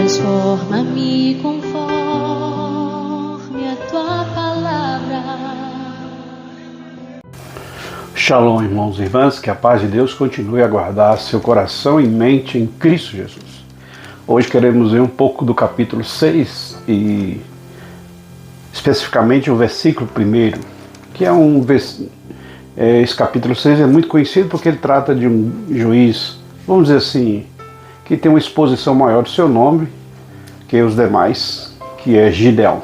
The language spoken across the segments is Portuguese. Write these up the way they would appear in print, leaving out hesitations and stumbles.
Transforma-me conforme a tua palavra. Shalom, irmãos e irmãs, que a paz de Deus continue a guardar seu coração e mente em Cristo Jesus. Hoje queremos ver um pouco do capítulo 6 e especificamente o versículo 1, que é esse capítulo 6 é muito conhecido porque ele trata de um juiz, vamos dizer assim, que tem uma exposição maior do seu nome que os demais, que é Gideão.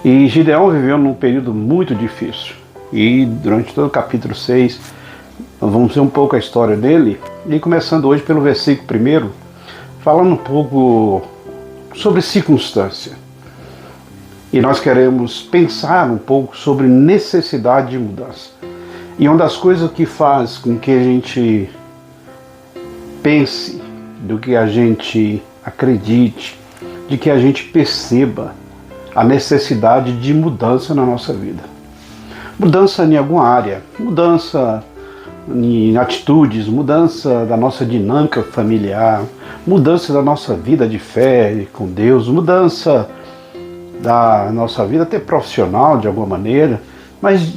E Gideão viveu num período muito difícil. E durante todo o capítulo 6, nós vamos ver um pouco a história dele. E começando hoje pelo versículo 1, falando um pouco sobre circunstância. E nós queremos pensar um pouco sobre necessidade de mudança. E uma das coisas que faz com que a gente pense, do que a gente acredite, de que a gente perceba a necessidade de mudança na nossa vida. Mudança em alguma área, mudança em atitudes, mudança da nossa dinâmica familiar, mudança da nossa vida de fé com Deus, mudança da nossa vida até profissional de alguma maneira, mas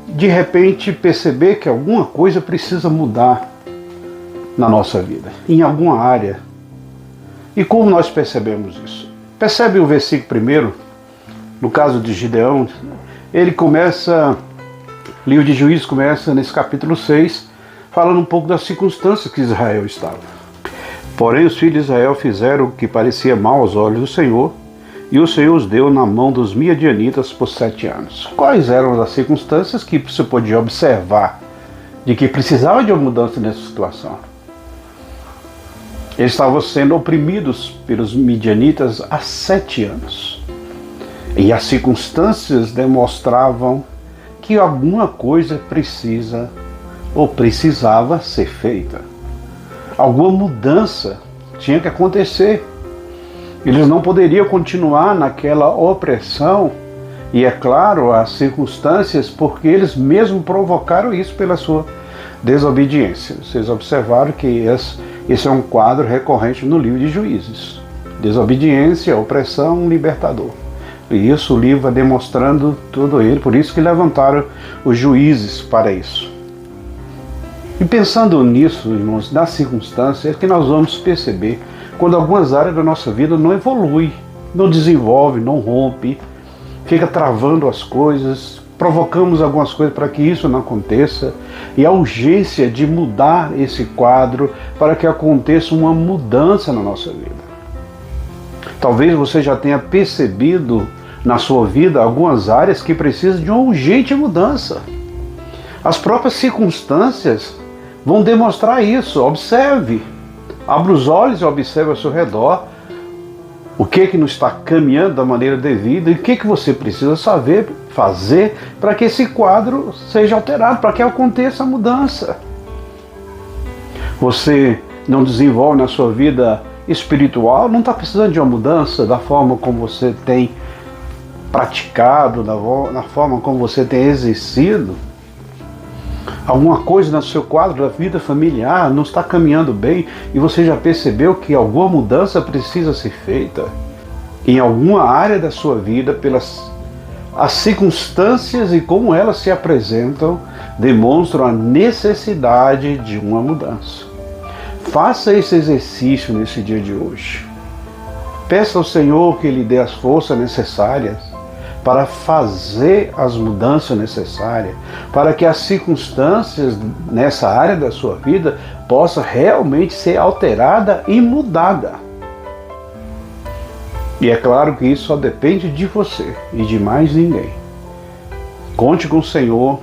de repente perceber que alguma coisa precisa mudar na nossa vida, em alguma área. E como nós percebemos isso? Percebe o versículo 1, no caso de Gideão, ele começa, o livro de Juízes começa nesse capítulo 6, falando um pouco das circunstâncias que Israel estava. Porém os filhos de Israel fizeram o que parecia mal aos olhos do Senhor, e o Senhor os deu na mão dos midianitas por 7 anos. Quais eram as circunstâncias que você podia observar de que precisava de uma mudança nessa situação? Eles estavam sendo oprimidos pelos midianitas há 7 anos. E as circunstâncias demonstravam que alguma coisa precisa ou precisava ser feita. Alguma mudança tinha que acontecer. Eles não poderiam continuar naquela opressão. E é claro, as circunstâncias, porque eles mesmos provocaram isso pela sua desobediência. Vocês observaram que esse é um quadro recorrente no livro de Juízes. Desobediência, opressão, libertador. E isso o livro vai demonstrando tudo ele, por isso que levantaram os juízes para isso. E pensando nisso, irmãos, nas circunstâncias, é que nós vamos perceber quando algumas áreas da nossa vida não evoluem, não desenvolve, não rompe, fica travando as coisas, provocamos algumas coisas para que isso não aconteça, e a urgência de mudar esse quadro para que aconteça uma mudança na nossa vida. Talvez você já tenha percebido na sua vida algumas áreas que precisam de uma urgente mudança. As próprias circunstâncias vão demonstrar isso. Observe, abra os olhos e observe ao seu redor o que não está caminhando da maneira devida e o que você precisa fazer para que esse quadro seja alterado, para que aconteça a mudança. Você não desenvolve na sua vida espiritual, não está precisando de uma mudança da forma como você tem praticado, na forma como você tem exercido. Alguma coisa no seu quadro da vida familiar não está caminhando bem e você já percebeu que alguma mudança precisa ser feita em alguma área da sua vida pelas as circunstâncias e como elas se apresentam demonstram a necessidade de uma mudança. Faça esse exercício nesse dia de hoje. Peça ao Senhor que lhe dê as forças necessárias para fazer as mudanças necessárias, para que as circunstâncias nessa área da sua vida possa realmente ser alterada e mudada. E é claro que isso só depende de você e de mais ninguém. Conte com o Senhor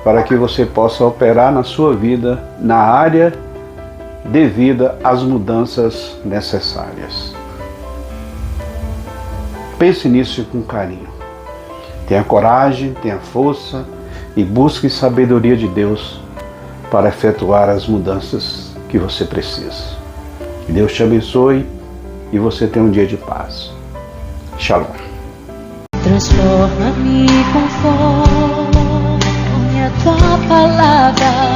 para que você possa operar na sua vida, na área devida às mudanças necessárias. Pense nisso com carinho. Tenha coragem, tenha força e busque sabedoria de Deus para efetuar as mudanças que você precisa. Que Deus te abençoe e você tenha um dia de paz. Shalom. Transforma-me conforme a tua palavra.